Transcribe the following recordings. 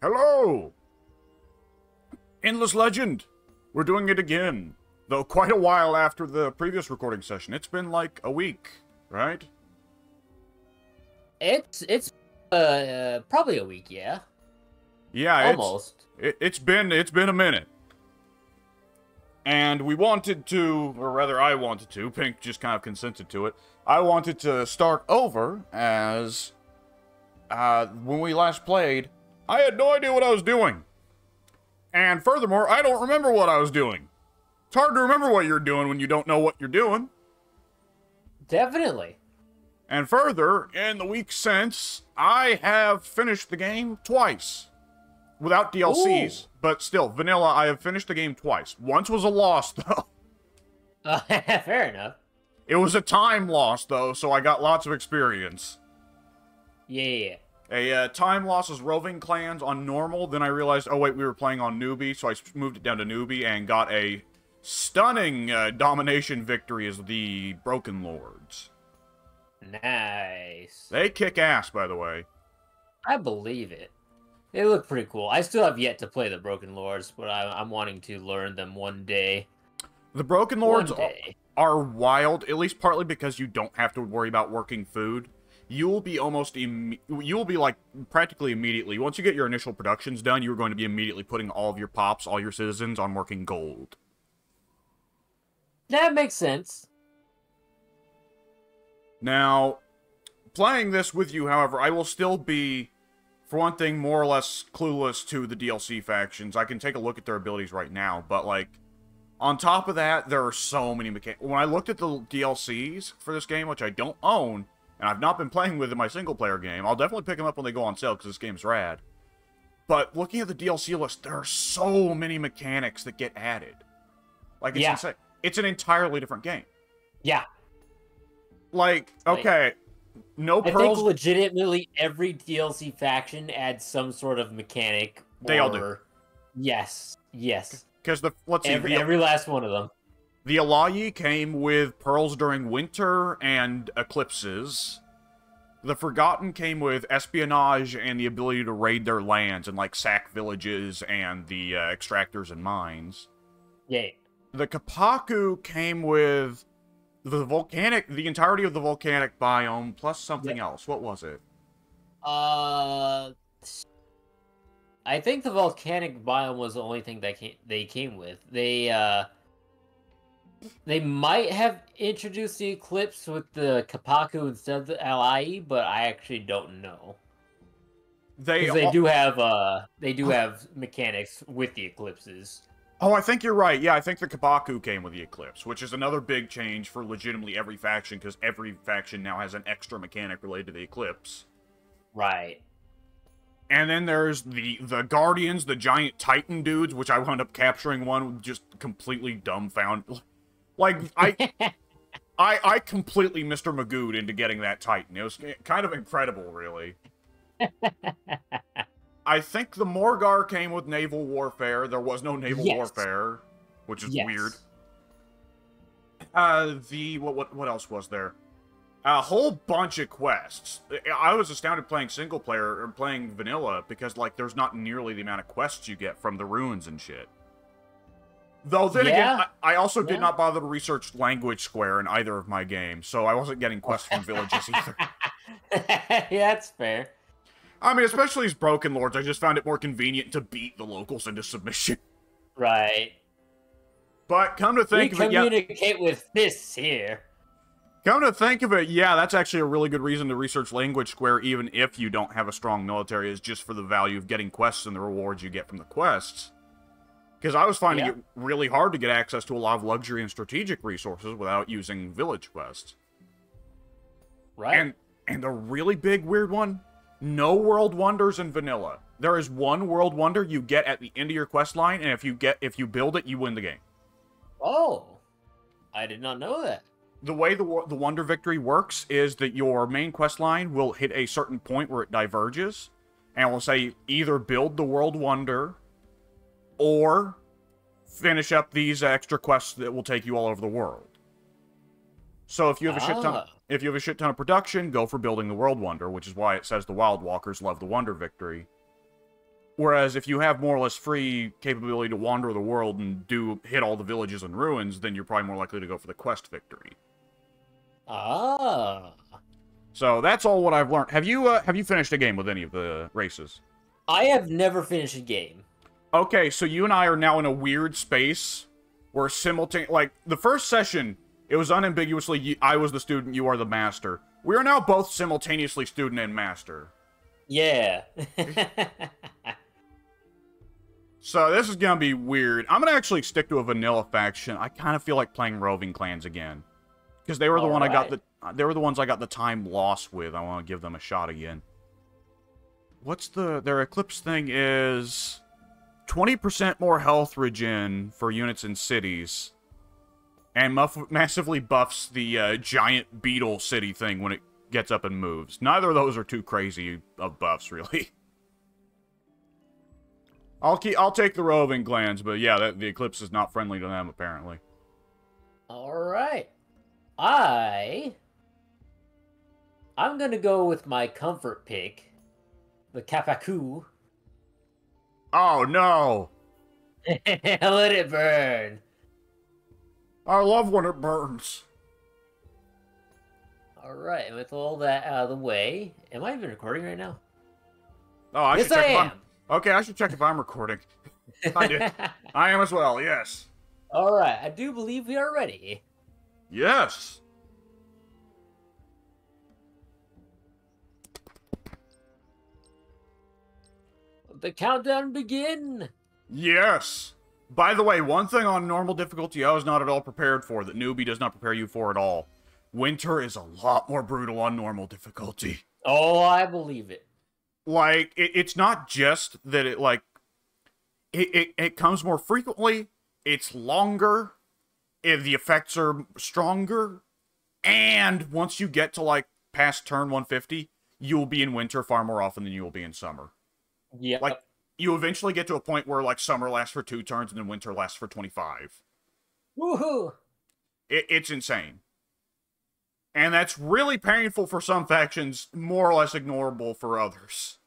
Hello! Endless Legend! We're doing it again. Though quite a while after the previous recording session. It's been like a week, right? It's probably a week, yeah. Yeah, Almost. It's been a minute. And we wanted to, or rather I wanted to, Pink just kind of consented to it. I wanted to start over as, when we last played, I had no idea what I was doing. And furthermore, I don't remember what I was doing. It's hard to remember what you're doing when you don't know what you're doing. Definitely. And further, in the week since, I have finished the game twice. Without DLCs, but still, vanilla, I have finished the game twice. Once was a loss, though. Fair enough. It was a time loss, though, so I got lots of experience. Yeah. A time loss is roving clans on normal, then I realized, oh wait, we were playing on newbie, so I moved it down to newbie and got a stunning domination victory as the Broken Lords. Nice. They kick ass, by the way. I believe it. They look pretty cool. I still have yet to play the Broken Lords, but I'm wanting to learn them one day. The Broken Lords are wild, at least partly because you don't have to worry about working food. You will be like practically immediately, once you get your initial productions done, you're going to be immediately putting all of your pops, all your citizens on working gold. That makes sense. Now, playing this with you, however, I will still be, for one thing, more or less clueless to the DLC factions. I can take a look at their abilities right now, but, like, on top of that, there are so many mechanics. When I looked at the DLCs for this game, which I don't own, and I've not been playing with in my single-player game, I'll definitely pick them up when they go on sale, because this game's rad. But looking at the DLC list, there are so many mechanics that get added. Like, it's insane. It's an entirely different game. Yeah. Like, okay, no pearls. I think legitimately every DLC faction adds some sort of mechanic. They all do. Yes. Because let's see, every last one of them. The Alayi came with pearls during winter and eclipses. The Forgotten came with espionage and the ability to raid their lands and like sack villages and the extractors and mines. Yeah. The Kapaku came with the entirety of the volcanic biome plus something else. What was it? I think the volcanic biome was the only thing that they came with. They might have introduced the eclipse with the Kapaku instead of the Alayi, but I actually don't know. They do have mechanics with the eclipses. Oh, I think you're right. Yeah, I think the Kapaku came with the Eclipse, which is another big change for legitimately every faction, because every faction now has an extra mechanic related to the Eclipse. Right. And then there's the Guardians, the giant Titan dudes, which I wound up capturing one just completely dumbfounded. Like, I completely Mr. Magoo'd into getting that Titan. It was kind of incredible, really. I think the Morgar came with naval warfare. There was no naval warfare, which is weird. What else was there? A whole bunch of quests. I was astounded playing single player or playing vanilla because like there's not nearly the amount of quests you get from the ruins and shit. Though then again, I also did not bother to research language square in either of my games, so I wasn't getting quests from villages either. Yeah, that's fair. I mean, especially as Broken Lords, I just found it more convenient to beat the locals into submission. Right. But come to think of it, communicate with fists here. Come to think of it, yeah, that's actually a really good reason to research language square, even if you don't have a strong military, is just for the value of getting quests and the rewards you get from the quests. Because I was finding it really hard to get access to a lot of luxury and strategic resources without using village quests. Right. And the really big weird one, no world wonders in vanilla. There is one world wonder you get at the end of your quest line, and if you build it, you win the game. Oh, I did not know that. The way the wonder victory works is that your main quest line will hit a certain point where it diverges, and will say either build the world wonder, or finish up these extra quests that will take you all over the world. So if you have a shit ton of production, go for building the world wonder, which is why it says the Wild Walkers love the wonder victory. Whereas if you have more or less free capability to wander the world and hit all the villages and ruins, then you're probably more likely to go for the quest victory. Ah. So that's all what I've learned. Have you finished a game with any of the races? I have never finished a game. Okay, so you and I are now in a weird space where like, the first session, it was unambiguously, I was the student, you are the master. We are now both simultaneously student and master. Yeah. So this is gonna be weird. I'm gonna actually stick to a vanilla faction. I kind of feel like playing roving clans again. Because they were the they were the ones I got the time loss with. I want to give them a shot again. What's their Eclipse thing is 20% more health regen for units in cities. And massively buffs the giant beetle city thing when it gets up and moves. Neither of those are too crazy of buffs, really. I'll take the roving clans, but yeah, the Eclipse is not friendly to them, apparently. Alright. I'm gonna go with my comfort pick, the Kapaku. Oh no! Let it burn. I love when it burns. Alright, with all that out of the way, am I even recording right now? Oh, yes, I am. Okay, I should check if I'm recording. I did. I am as well, yes. Alright, I do believe we are ready. Yes! The countdown begin! Yes! By the way, one thing on normal difficulty I was not at all prepared for, that newbie does not prepare you for at all. Winter is a lot more brutal on normal difficulty. Oh, I believe it. Like, it's not just that it comes more frequently, it's longer, the effects are stronger, and once you get to, like, past turn 150, you'll be in winter far more often than you will be in summer. Yeah. Like, you eventually get to a point where, like, summer lasts for 2 turns and then winter lasts for 25. Woohoo! It's insane. And that's really painful for some factions, more or less ignorable for others.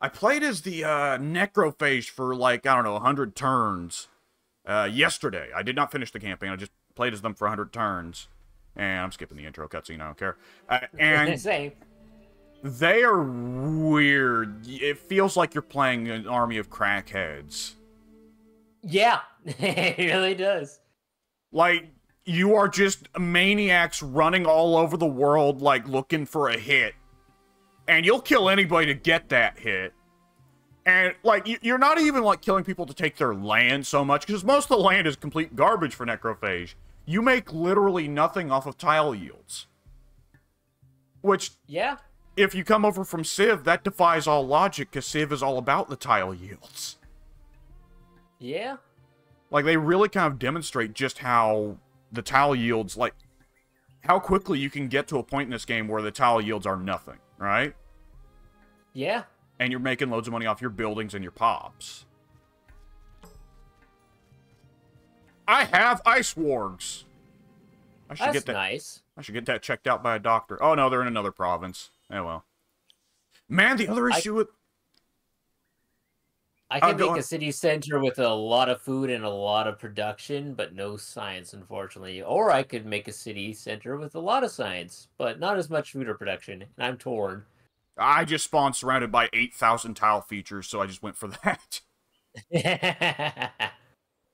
I played as the Necrophage for, like, I don't know, 100 turns yesterday. I did not finish the campaign. I just played as them for 100 turns. And I'm skipping the intro cutscene, I don't care. And Same. They are weird. It feels like you're playing an army of crackheads. Yeah, it really does. Like, you are just maniacs running all over the world, like, looking for a hit. And you'll kill anybody to get that hit. And, like, you're not even, like, killing people to take their land so much, because most of the land is complete garbage for Necrophage. You make literally nothing off of tile yields. Which... yeah. If you come over from Civ, that defies all logic, because Civ is all about the tile yields. Yeah. Like, they really kind of demonstrate just how the tile yields, like, how quickly you can get to a point in this game where the tile yields are nothing, right? Yeah. And you're making loads of money off your buildings and your pops. I have ice wargs. That's nice. I should get that checked out by a doctor. Oh, no, they're in another province. Oh, well. Man, the other issue with... I can make a city center with a lot of food and a lot of production, but no science, unfortunately. Or I could make a city center with a lot of science, but not as much food or production, and I'm torn. I just spawned surrounded by 8,000 tile features, so I just went for that.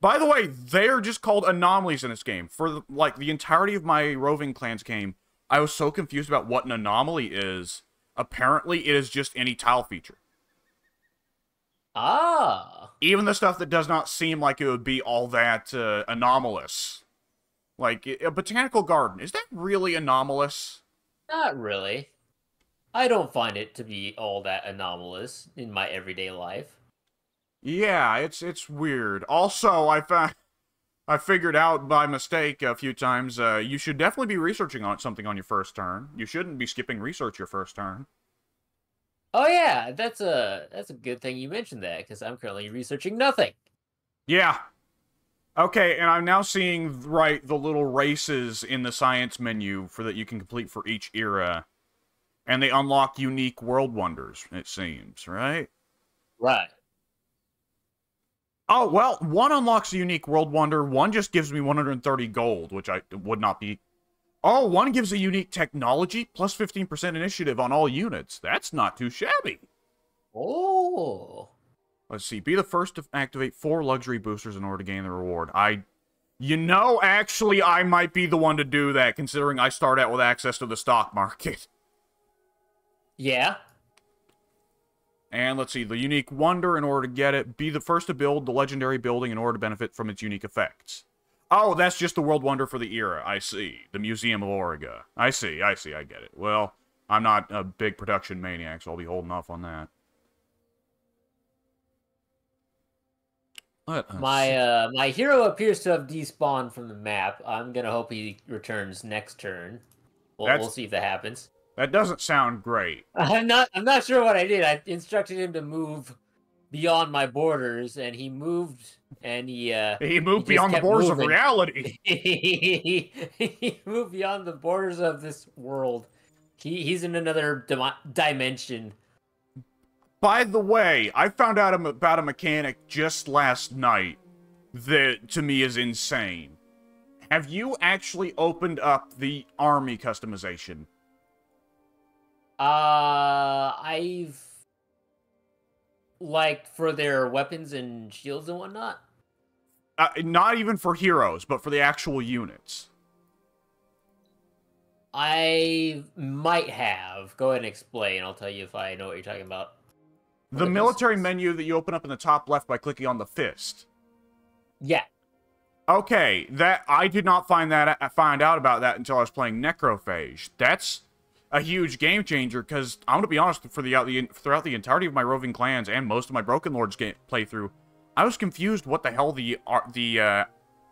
By the way, they're just called anomalies in this game. For, like, the entirety of my Roving Clans game, I was so confused about what an anomaly is. Apparently, it is just any tile feature. Ah! Even the stuff that does not seem like it would be all that anomalous. Like, a botanical garden. Is that really anomalous? Not really. I don't find it to be all that anomalous in my everyday life. Yeah, it's weird. Also, I figured out by mistake a few times, you should definitely be researching on something on your first turn. You shouldn't be skipping research your first turn. Oh yeah, that's a good thing you mentioned that, because I'm currently researching nothing. Yeah. Okay, and I'm now seeing, right, the little races in the science menu for that you can complete for each era. And they unlock unique world wonders, it seems, right? Right. Oh, well, one unlocks a unique world wonder. One just gives me 130 gold, which I would not be... Oh, one gives a unique technology, plus 15% initiative on all units. That's not too shabby. Oh. Let's see. Be the first to activate 4 luxury boosters in order to gain the reward. Actually, I might be the one to do that, considering I start out with access to the stock market. Yeah. And let's see, the unique wonder in order to get it. Be the first to build the legendary building in order to benefit from its unique effects. Oh, that's just the world wonder for the era. I see. The Museum of Origa. I see, I get it. Well, I'm not a big production maniac, so I'll be holding off on that. My hero appears to have despawned from the map. I'm gonna hope he returns next turn. We'll see if that happens. That doesn't sound great. I'm not sure what I did. I instructed him to move beyond my borders, and he moved, and he moved beyond the borders of reality. He moved beyond the borders of this world. He's in another dimension. By the way, I found out about a mechanic just last night that, to me, is insane. Have you actually opened up the army customization? I've... Like, for their weapons and shields and whatnot? Not even for heroes, but for the actual units. I might have. Go ahead and explain. I'll tell you if I know what you're talking about. The military menu that you open up in the top left by clicking on the fist. Yeah. Okay, I did not find out about that until I was playing Necrophage. That's a huge game changer, because I'm going to be honest, throughout the entirety of my Roving Clans and most of my Broken Lords playthrough, I was confused what the hell the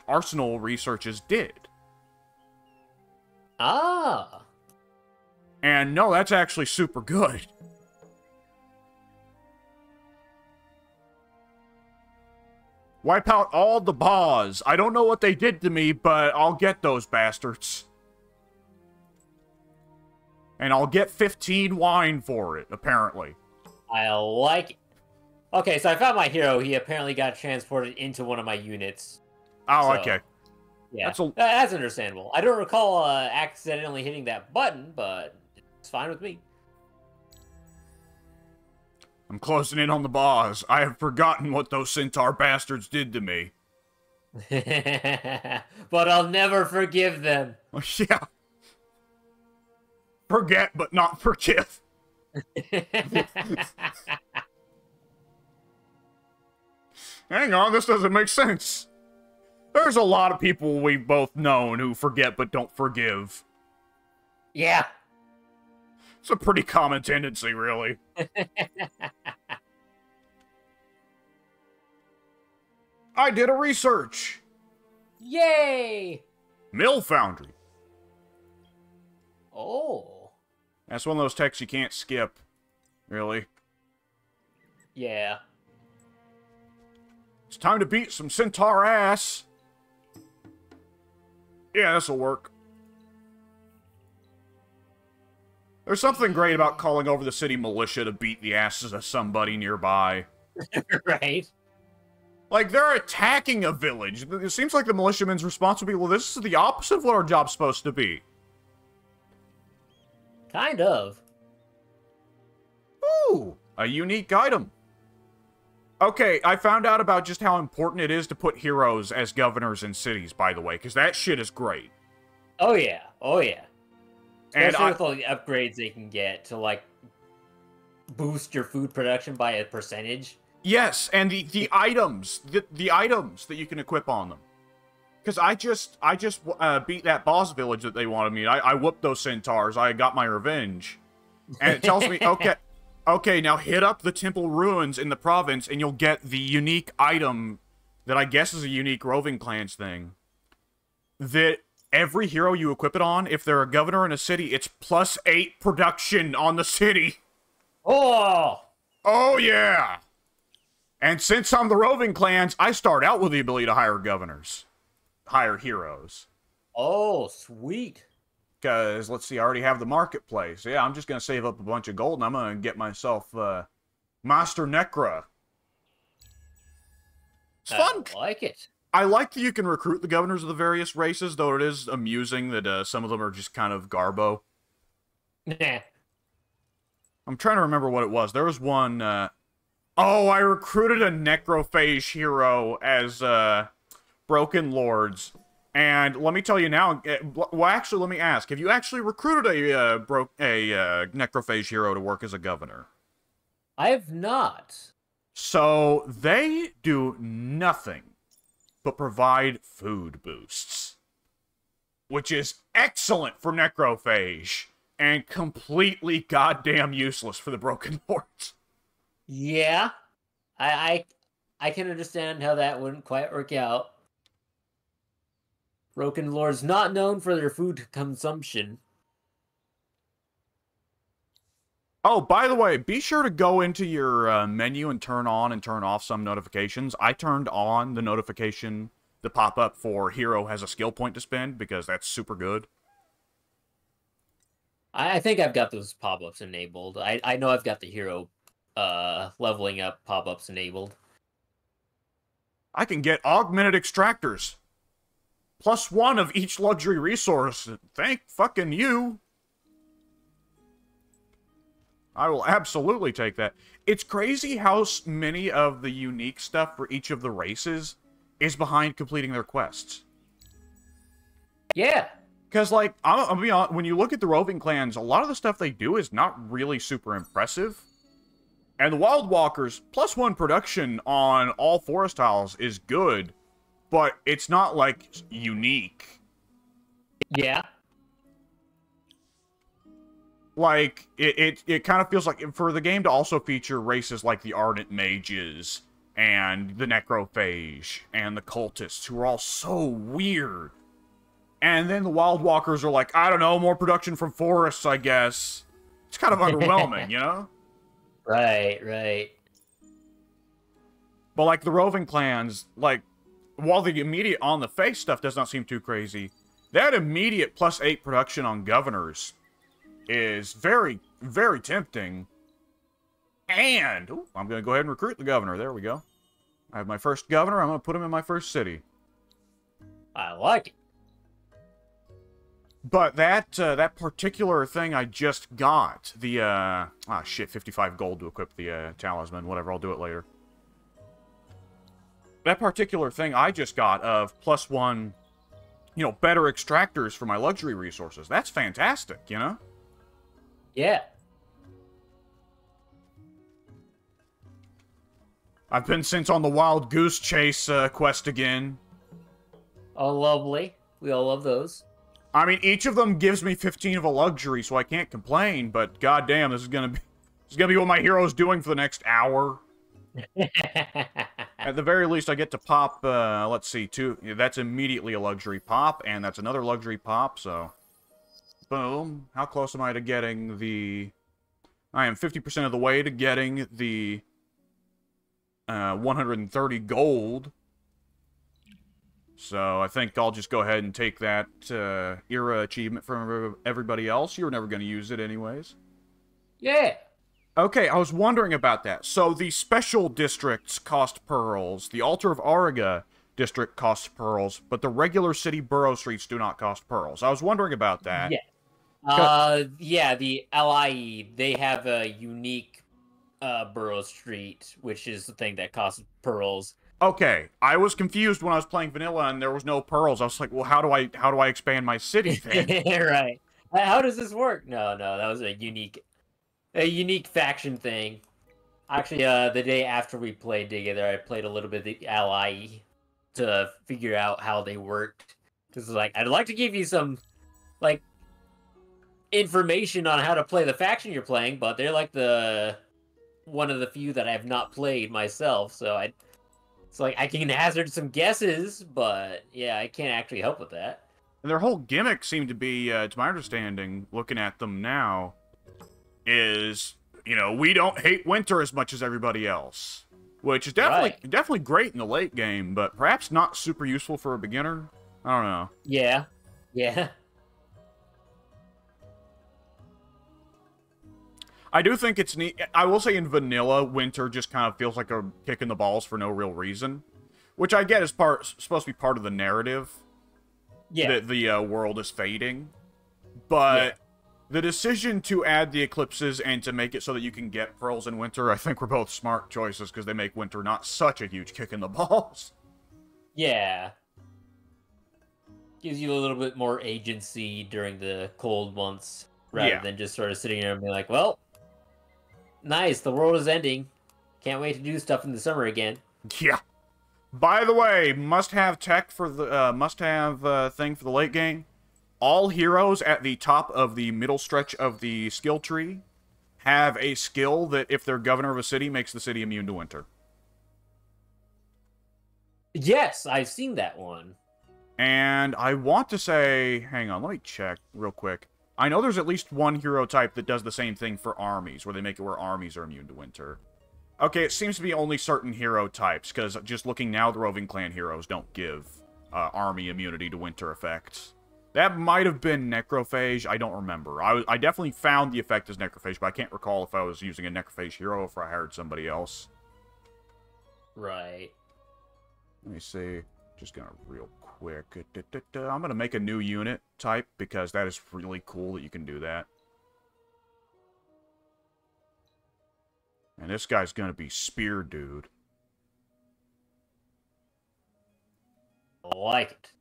Arsenal researches did. Ah. And no, that's actually super good. Wipe out all the Baws. I don't know what they did to me, but I'll get those bastards. And I'll get 15 wine for it, apparently. I like it. Okay, so I found my hero. He apparently got transported into one of my units. Oh, so, okay. Yeah, that's understandable. I don't recall accidentally hitting that button, but it's fine with me. I'm closing in on the boss. I have forgotten what those centaur bastards did to me. But I'll never forgive them. Yeah. Forget, but not forgive. Hang on, this doesn't make sense. There's a lot of people we've both known who forget but don't forgive. Yeah. It's a pretty common tendency, really. I did a research. Yay! Mill Foundry. Oh. That's one of those texts you can't skip. Really. Yeah. It's time to beat some centaur ass. Yeah, this'll work. There's something great about calling over the city militia to beat the asses of somebody nearby. Right. Like, they're attacking a village. It seems like the militiamen's response would be, well, this is the opposite of what our job's supposed to be. Kind of. Ooh, a unique item. Okay, I found out about just how important it is to put heroes as governors in cities, by the way, because that shit is great. Oh, yeah. Oh, yeah. Especially And with all the upgrades they can get to, like, boost your food production by a percentage. Yes, and the items, the items that you can equip on them. Because I just beat that boss village that they wanted me. I whooped those centaurs. I got my revenge. And it tells me, okay, now hit up the temple ruins in the province, and you'll get the unique item that I guess is a unique Roving Clans thing. That every hero you equip it on, if they're a governor in a city, it's +8 production on the city. Oh! Oh, yeah! And since I'm the Roving Clans, I start out with the ability to hire governors. Hire heroes. Oh, sweet. Because, let's see, I already have the marketplace. Yeah, I'm just going to save up a bunch of gold, and I'm going to get myself Master Necra. It's fun. I like it. I like that you can recruit the governors of the various races, though it is amusing that some of them are just kind of garbo. Nah. I'm trying to remember what it was. There was one... oh, I recruited a necrophage hero as Broken Lords. And let me tell you now, well, actually, let me ask. Have you actually recruited a necrophage hero to work as a governor? I have not. So, they do nothing but provide food boosts. Which is excellent for necrophage. And completely goddamn useless for the Broken Lords. Yeah. I can understand how that wouldn't quite work out. Broken Lords not known for their food consumption. Oh, by the way, be sure to go into your menu and turn on and turn off some notifications. I turned on the notification, the pop-up for hero has a skill point to spend, because that's super good. I think I've got those pop-ups enabled. I know I've got the hero leveling up pop-ups enabled. I can get augmented extractors. +1 of each luxury resource. Thank fucking you. I will absolutely take that. It's crazy how many of the unique stuff for each of the races is behind completing their quests. Yeah. Because, like, I'll be honest, when you look at the roving clans, a lot of the stuff they do is not really super impressive. And the Wild Walkers, +1 production on all forest tiles is good, but it's not, like, unique. Yeah. Like, it kind of feels like, for the game to also feature races like the Ardent Mages, and the Necrophage, and the Cultists, who are all so weird. And then the Wild Walkers are like, I don't know, more production from forests, I guess. It's kind of underwhelming, you know? Right. But, like, the roving clans, like, while the immediate on-the-face stuff does not seem too crazy, that immediate +8 production on governors is very, very tempting. And, ooh, I'm going to go ahead and recruit the governor. There we go. I have my first governor. I'm going to put him in my first city. I like it. But that particular thing I just got, the, 55 gold to equip the talisman. Whatever, I'll do it later. That particular thing I just got of +1, you know, better extractors for my luxury resources. That's fantastic, you know? Yeah. I've been sent on the Wild Goose Chase quest again. Oh, lovely. We all love those. I mean, each of them gives me 15 of a luxury, so I can't complain, but goddamn, this is gonna be what my hero's doing for the next hour. At the very least, I get to pop, let's see, 2. That's immediately a luxury pop, and that's another luxury pop, so... Boom. How close am I to getting the... I am 50% of the way to getting the 130 gold. So I think I'll just go ahead and take that era achievement from everybody else. You're never going to use it anyways. Yeah. Okay, I was wondering about that. So the special districts cost pearls. The Altar of Auriga district costs pearls, but the regular city borough streets do not cost pearls. I was wondering about that. Yeah. Yeah, the LIE, they have a unique borough street, which is the thing that costs pearls. Okay, I was confused when I was playing vanilla and there was no pearls. I was like, well, how do I expand my city then? Right. How does this work? No, that was a unique faction thing. Actually, the day after we played together, I played a little bit of the LIE to figure out how they worked. Because, like, I'd like to give you some, like, information on how to play the faction you're playing, but they're, like, one of the few that I have not played myself, so it's like, I can hazard some guesses, but, yeah, I can't actually help with that. And their whole gimmick seemed to be, to my understanding, looking at them now, is, you know, we don't hate winter as much as everybody else. Which is definitely great in the late game, but perhaps not super useful for a beginner. I don't know. Yeah. I do think it's neat. I will say in vanilla, winter just kind of feels like a kick in the balls for no real reason. Which I get is supposed to be part of the narrative. Yeah. That the world is fading. But the decision to add the eclipses and to make it so that you can get pearls in winter, I think were both smart choices because they make winter not such a huge kick in the balls. Yeah. Gives you a little bit more agency during the cold months rather than just sort of sitting there and being like, well, nice, the world is ending. Can't wait to do stuff in the summer again. Yeah. By the way, must-have tech for the must-have thing for the late game. All heroes at the top of the middle stretch of the skill tree have a skill that, if they're governor of a city, makes the city immune to winter. Yes, I've seen that one. And I want to say, hang on, let me check real quick. I know there's at least one hero type that does the same thing for armies, where they make it where armies are immune to winter. Okay, it seems to be only certain hero types, because just looking now, the Roving Clan heroes don't give army immunity to winter effects. That might have been Necrophage, I don't remember. I definitely found the effect as Necrophage, but I can't recall if I was using a Necrophage hero or if I hired somebody else. Right. Let me see. Just gonna real quick. I'm gonna make a new unit type, because that is really cool that you can do that. And this guy's gonna be Spear Dude. I like it.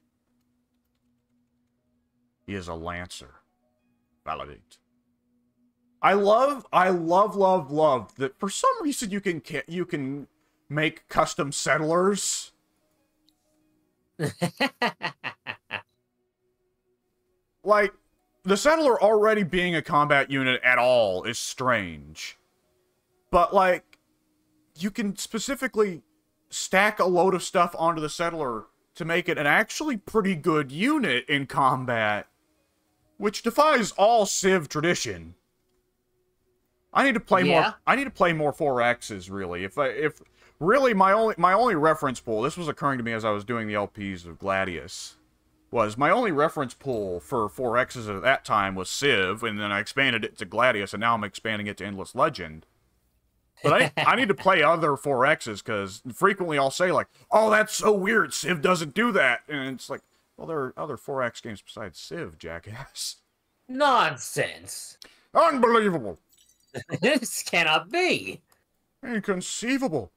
He is a Lancer. Validate. I love that for some reason you can make custom settlers. Like, the settler already being a combat unit at all is strange. But, like, you can specifically stack a load of stuff onto the settler to make it an actually pretty good unit in combat. Which defies all Civ tradition. I need to play more. I need to play more 4Xs, really. If really my only reference pool, this was occurring to me as I was doing the LPs of Gladius, was my only reference pool for 4Xs at that time was Civ, and then I expanded it to Gladius, and now I'm expanding it to Endless Legend. But I need to play other 4Xs, because frequently I'll say, like, oh, that's so weird, Civ doesn't do that. And it's like, well, there are other 4X games besides Civ, jackass. Nonsense. Unbelievable. This cannot be. Inconceivable.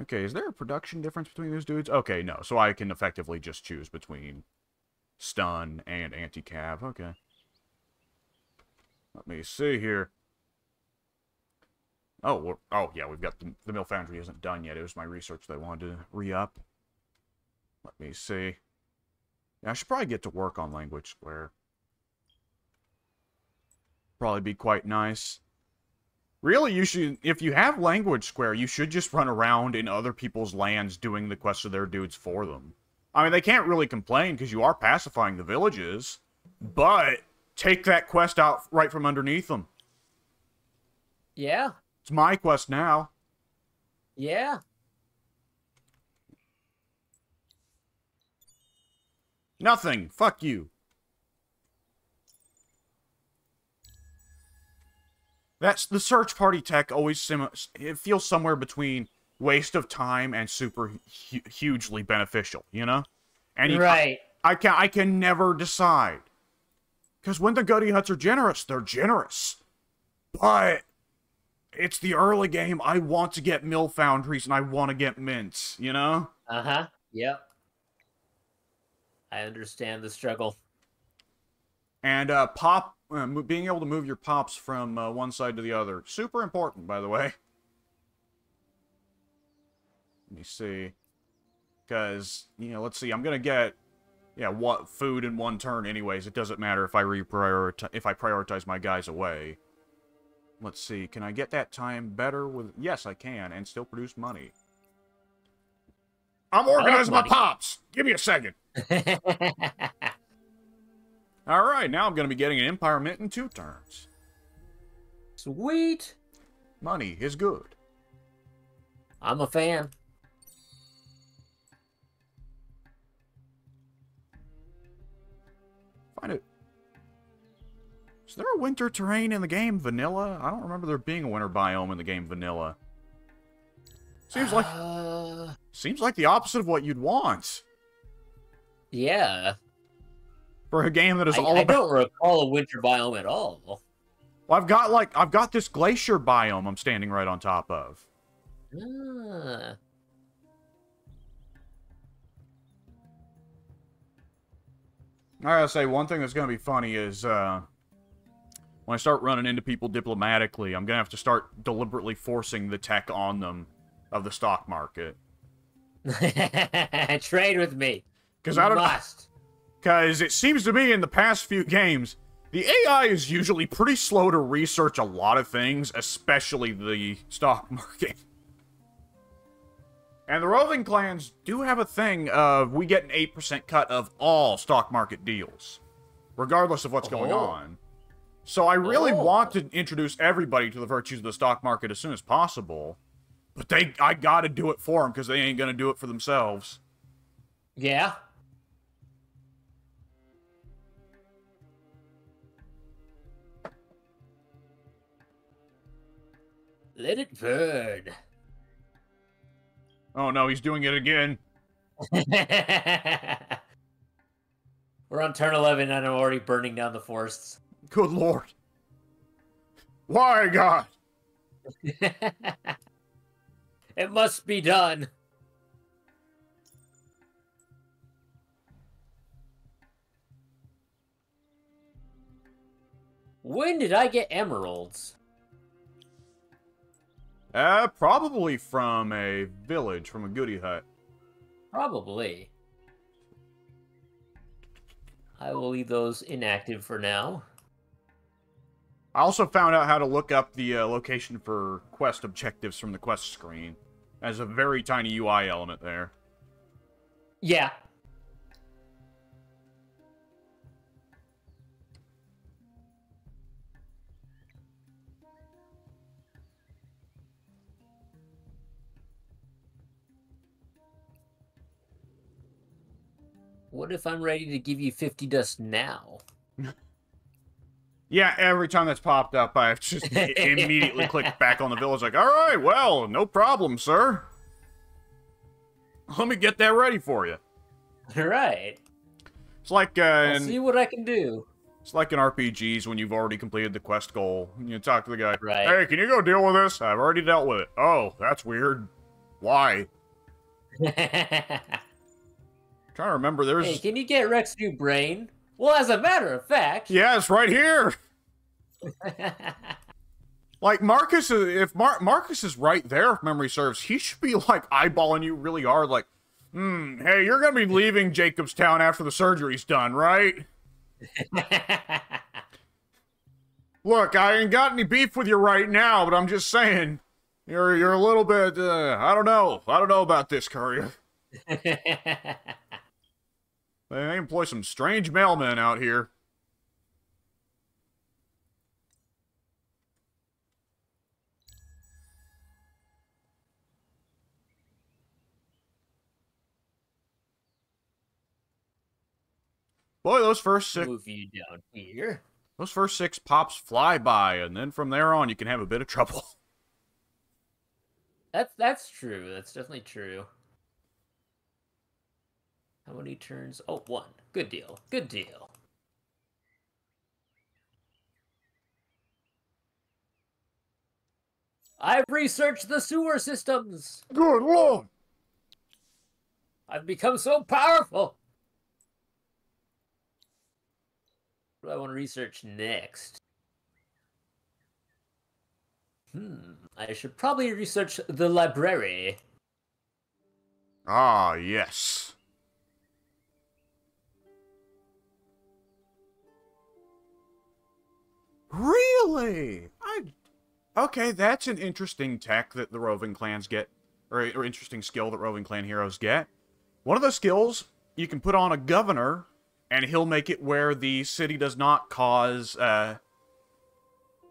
Okay, is there a production difference between those dudes? Okay, no. So I can effectively just choose between stun and anti-cav. Okay. Let me see here. Oh, yeah, we've got the Mill Foundry isn't done yet. It was my research that I wanted to re-up. Let me see. Yeah, I should probably get to work on Language Square. Probably be quite nice. Really, you should, if you have Language Square, you should just run around in other people's lands doing the quests of their dudes for them. I mean, they can't really complain because you are pacifying the villages, but take that quest out right from underneath them. Yeah. It's my quest now. Yeah. Nothing. Fuck you. That's the search party tech always it feels somewhere between waste of time and super hugely beneficial, you know? And right. I can never decide. Because when the Goody Huts are generous, they're generous. But it's the early game. I want to get Mill Foundries and I want to get mints, you know? Uh-huh. Yep. I understand the struggle. And being able to move your pops from one side to the other. Super important, by the way. Let me see. Because, you know, let's see. I'm going to get, what food in one turn anyways. It doesn't matter if I prioritize my guys away. Let's see. Can I get that time better with... Yes, I can. And still produce money. I'm organizing my pops. Give me a second. Alright, now I'm going to be getting an Empire Mint in 2 turns. Sweet. Money is good. I'm a fan. Find it. Is there a winter terrain in the game vanilla? I don't remember there being a winter biome in the game vanilla. Seems like the opposite of what you'd want. Yeah. For a game that is all about... I don't recall a winter biome at all. Well, I've got this glacier biome I'm standing right on top of. Ah. I gotta say, one thing that's gonna be funny is, when I start running into people diplomatically, I'm gonna have to start deliberately forcing the tech on them of the stock market. Trade with me. Because it seems to me in the past few games, the AI is usually pretty slow to research a lot of things, especially the stock market. And the roving clans do have a thing of, we get an 8% cut of all stock market deals, regardless of what's going on. So I really want to introduce everybody to the virtues of the stock market as soon as possible. But I gotta do it for them, because they ain't gonna do it for themselves. Yeah. Let it burn. Oh no, he's doing it again. We're on turn 11 and I'm already burning down the forests. Good lord. Why, God? It must be done. When did I get emeralds? Probably from a village, from a goody hut. Probably. I will leave those inactive for now. I also found out how to look up the location for quest objectives from the quest screen. There's a very tiny UI element there. Yeah. What if I'm ready to give you 50 dust now? Yeah, every time that's popped up, I've just immediately clicked back on the village like, alright, well, no problem, sir. Let me get that ready for you. Alright. It's like, I'll see what I can do. It's like in RPGs when you've already completed the quest goal. You talk to the guy, right. Hey, can you go deal with this? I've already dealt with it. Oh, that's weird. Why? Trying to remember, there's... Hey, can you get Rex new brain? Well, as a matter of fact... Yeah, it's right here! Like, Marcus, if Marcus is right there, if memory serves, he should be, like, eyeballing you really hard, like, hey, you're gonna be leaving Jacobstown after the surgery's done, right? Look, I ain't got any beef with you right now, but I'm just saying, you're a little bit, I don't know about this, courier. They employ some strange mailmen out here. Boy, those first 6... Move you down here. Those first 6 pops fly by, and then from there on, you can have a bit of trouble. That's true. That's definitely true. How many turns? Oh, 1. Good deal. Good deal. I've researched the sewer systems. Good lord. I've become so powerful. What do I want to research next? I should probably research the library. Ah, yes. Really? Okay, that's an interesting tech that the roving clans get, or interesting skill that roving clan heroes get. One of the skills you can put on a governor, and he'll make it where the city does not cause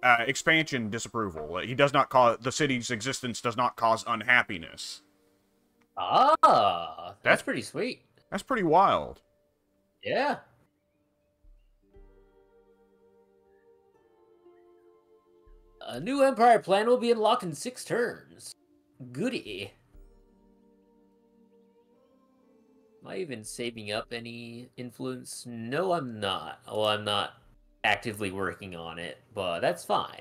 expansion disapproval. He does not cause, the city's existence does not cause unhappiness. Ah, that's pretty sweet. That's pretty wild. Yeah. A new Empire plan will be unlocked in 6 turns. Goody. Am I even saving up any influence? No, I'm not. Well, I'm not actively working on it, but that's fine.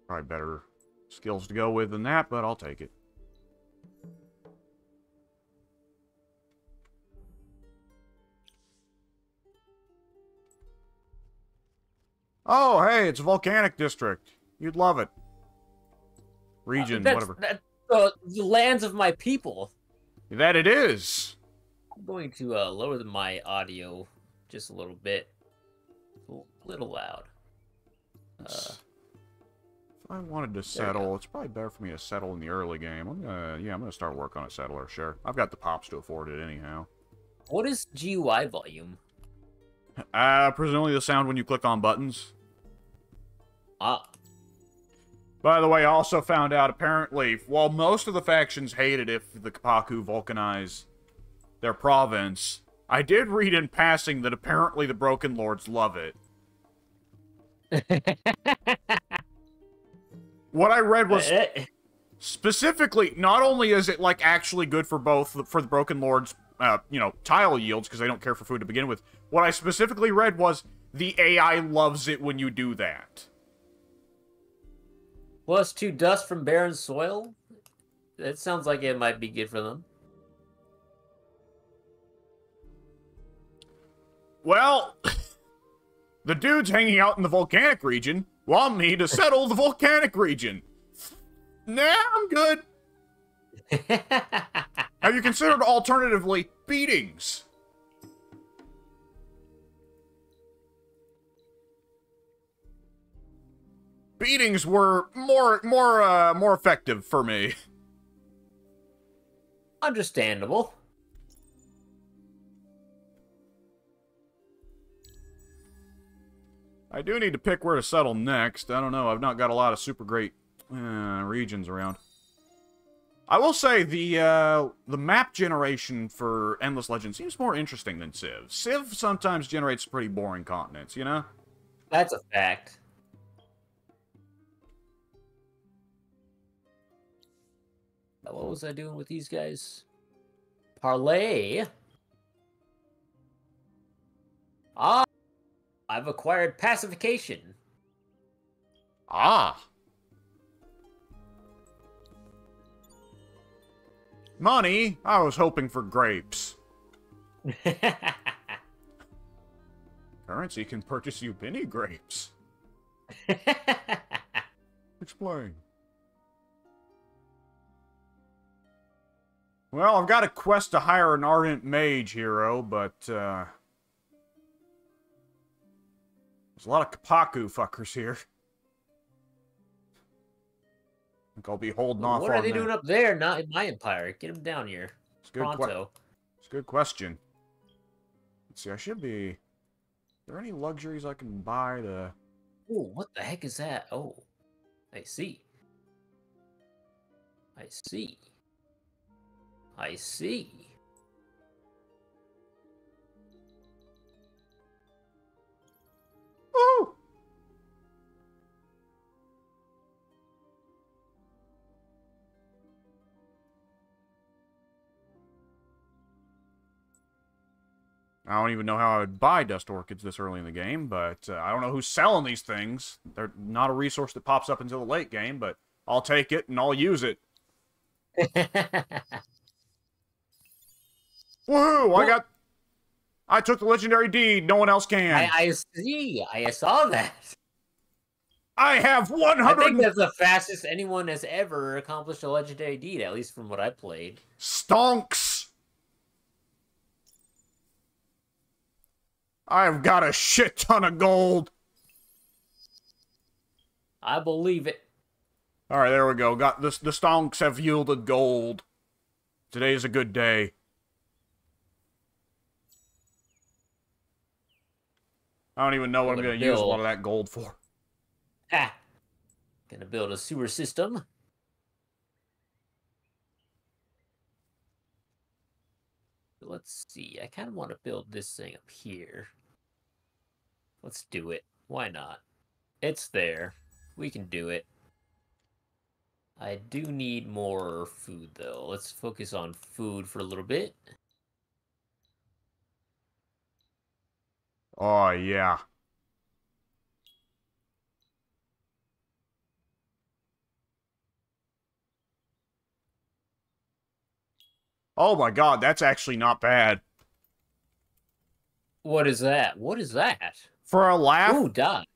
Probably better skills to go with than that, but I'll take it. Oh, hey, it's a volcanic district. You'd love it. Region, whatever. That's the lands of my people. That it is. I'm going to lower my audio just a little bit. A little loud. If I wanted to settle, it's probably better for me to settle in the early game. I'm gonna start work on a settler, sure. I've got the pops to afford it anyhow. What is GUI volume? Presumably the sound when you click on buttons. Ah. By the way, I also found out, apparently, while most of the factions hated if the Kapaku vulcanize their province, I did read in passing that apparently the Broken Lords love it. What I read was, specifically, not only is it, like, actually good for the Broken Lords, tile yields, because they don't care for food to begin with, what I specifically read was, the AI loves it when you do that. +2 dust from barren soil? That sounds like it might be good for them. Well, the dudes hanging out in the volcanic region want me to settle the volcanic region. Nah, I'm good. Have you considered alternatively beatings? Beatings were more effective for me. Understandable. I do need to pick where to settle next. I don't know. I've not got a lot of super great regions around. I will say the map generation for Endless Legend seems more interesting than Civ. Civ sometimes generates pretty boring continents, you know? That's a fact. What was I doing with these guys? Parlay. Ah, I've acquired pacification. Ah. Money? I was hoping for grapes. Currency can purchase you many grapes. Explain. Well, I've got a quest to hire an ardent mage hero, but, there's a lot of Kapaku fuckers here. I think I'll be holding off on that. What are they doing up there, not in my empire? Get them down here. It's a good Pronto. It's a good question. Let's see, I should be... Are there any luxuries I can buy to... Oh, what the heck is that? Oh, I see. I see. I see. Woo! I don't even know how I would buy dust orchids this early in the game, but I don't know who's selling these things. They're not a resource that pops up until the late game, but I'll take it and I'll use it. Woohoo! I took the legendary deed. No one else can. I see. I saw that. I have 100. I think that's the fastest anyone has ever accomplished a legendary deed, at least from what I played. Stonks. I've got a shit ton of gold. I believe it. All right, there we go. Got this. The stonks have yielded gold. Today is a good day. I don't even know what I'm going to use a lot of that gold for. Ah. Gonna build a sewer system. let's see. I kind of want to build this thing up here. Let's do it. Why not? It's there. We can do it. I do need more food, though. Let's focus on food for a little bit. Oh, yeah. Oh my god, that's actually not bad. What is that? What is that? For a laugh? Ooh, dye.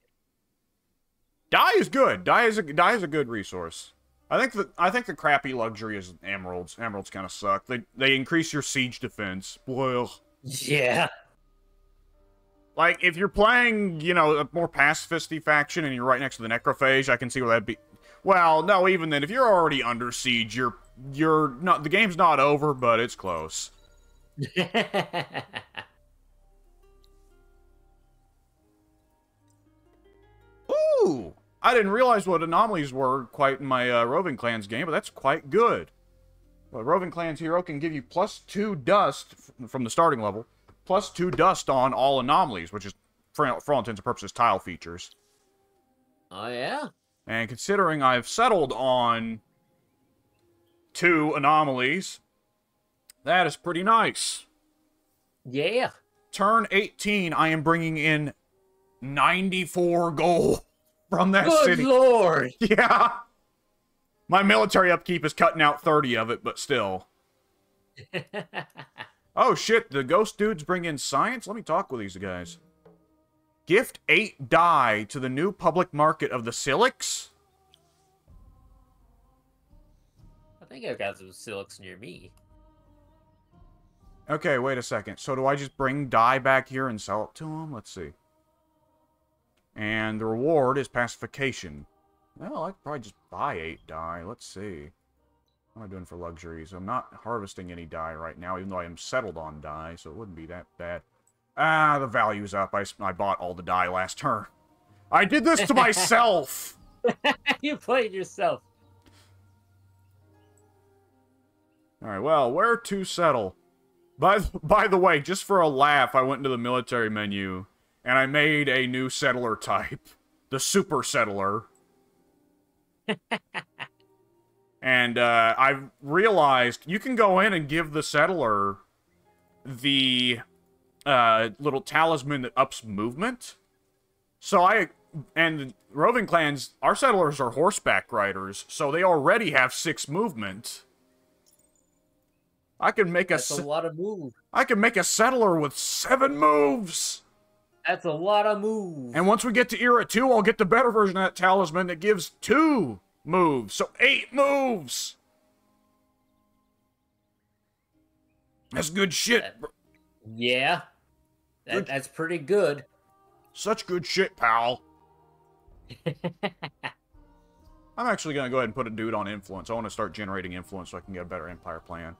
Dye is good. Dye is a good resource. I think the crappy luxury is emeralds. Emeralds kind of suck. They increase your siege defense. Well, yeah. Like if you're playing, you know, a more pacifisty faction and you're right next to the necrophage, I can see where that'd be. Well, no, even then, if you're already under siege, you're not. The game's not over, but it's close. Ooh! I didn't realize what anomalies were quite in my Roving Clans game, but that's quite good. Well, Roving Clans hero can give you +2 dust from the starting level, +2 dust on all anomalies, which is, for all intents and purposes, tile features. Oh, yeah? And considering I've settled on 2 anomalies, that is pretty nice. Yeah. Turn 18, I am bringing in 94 gold from that city. Good lord! Yeah. My military upkeep is cutting out 30 of it, but still. Oh shit, the ghost dudes bring in science? Let me talk with these guys. Gift 8 dye to the new public market of the Silix? I think I've got some Silix near me. Okay, wait a second. So do I just bring dye back here and sell it to them? Let's see. And the reward is pacification. Well, I could probably just buy 8 dye. Let's see. What am I doing for luxuries? I'm not harvesting any dye right now, even though I am settled on dye, so it wouldn't be that bad. Ah, the value's up. I bought all the dye last turn. I did this to myself! You played yourself. Alright, well, where to settle? By the way, just for a laugh, I went into the military menu, and I made a new settler type. The Super Settler. And I've realized you can go in and give the settler the little talisman that ups movement. So and Roving Clans, our settlers are horseback riders, so they already have 6 movement. I can make That's a lot of moves. I can make a settler with 7 moves. That's a lot of moves. And once we get to Era 2, I'll get the better version of that talisman that gives 2 moves. So 8 moves. That's good shit. Yeah. That's pretty good. Such good shit, pal. I'm actually going to go ahead and put a dude on influence. I want to start generating influence so I can get a better empire plan.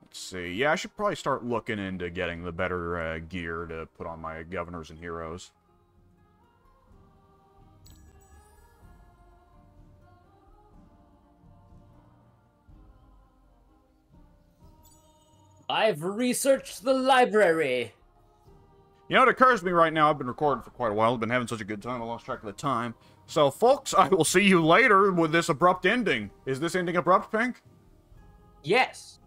Let's see. Yeah, I should probably start looking into getting the better gear to put on my governors and heroes. I've researched the library. You know, it occurs to me right now, I've been recording for quite a while. I've been having such a good time, I lost track of the time. So, folks, I will see you later with this abrupt ending. Is this ending abrupt, Pink? Yes.